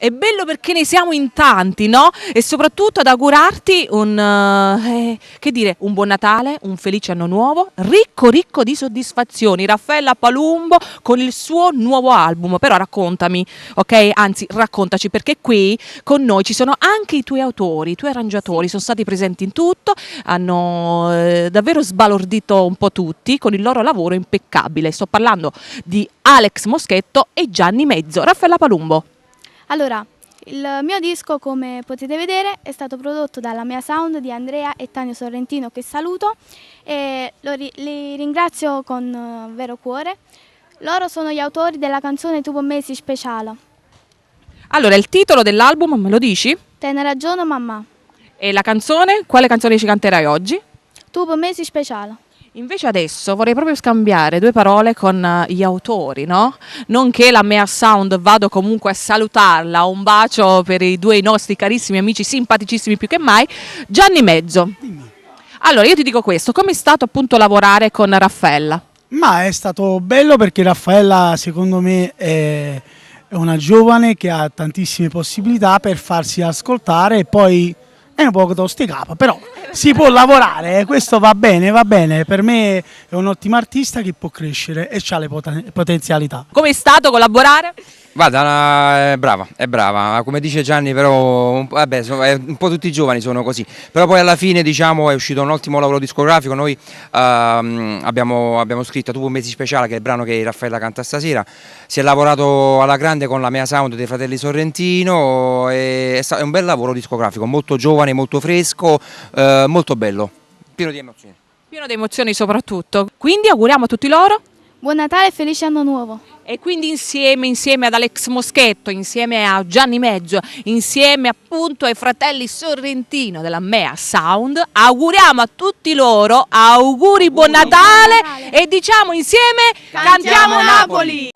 È bello perché ne siamo in tanti, no? E soprattutto ad augurarti un buon Natale, un felice anno nuovo, ricco ricco di soddisfazioni. Raffaella Palumbo con il suo nuovo album. Però raccontami, ok? Anzi, raccontaci, perché qui con noi ci sono anche i tuoi autori, i tuoi arrangiatori, sono stati presenti in tutto, hanno davvero sbalordito un po' tutti con il loro lavoro impeccabile. Sto parlando di Alex Moschetto e Gianni Mezzo. Raffaella Palumbo. Allora, il mio disco, come potete vedere, è stato prodotto dalla Mea Sound di Andrea e Tanio Sorrentino, che saluto, e li ringrazio con vero cuore. Loro sono gli autori della canzone Tu con Mesi Speciale. Allora, il titolo dell'album me lo dici? Te ne ragiono mamma. E la canzone? Quale canzone ci canterai oggi? Tu con Mesi Speciale. Invece adesso vorrei proprio scambiare due parole con gli autori, no? Non che la Mea Sound vado comunque a salutarla, un bacio per i due nostri carissimi amici, simpaticissimi più che mai. Gianni Mezzo. Dimmi. Allora, io ti dico questo, com'è stato appunto lavorare con Raffaella? Ma è stato bello perché Raffaella, secondo me, è una giovane che ha tantissime possibilità per farsi ascoltare, e poi è un po' tosticapa, però si può lavorare, questo va bene, per me è un ottimo artista che può crescere e ha le potenzialità. Com'è stato collaborare? Guarda, è brava, come dice Gianni, però vabbè, un po' tutti i giovani sono così, però poi alla fine, diciamo, è uscito un ottimo lavoro discografico. Noi abbiamo scritto Tu con Mesi Speciale, che è il brano che Raffaella canta stasera. Si è lavorato alla grande con la Mea Sound dei fratelli Sorrentino, è un bel lavoro discografico, molto giovane, molto fresco, molto bello, pieno di emozioni. Pieno di emozioni soprattutto, quindi auguriamo a tutti loro. Buon Natale e felice anno nuovo. E quindi insieme ad Alex Moschetto, insieme a Gianni Mezzo, insieme appunto ai fratelli Sorrentino della Mea Sound, auguriamo a tutti loro auguri buon Natale e diciamo insieme Cantiamo Napoli!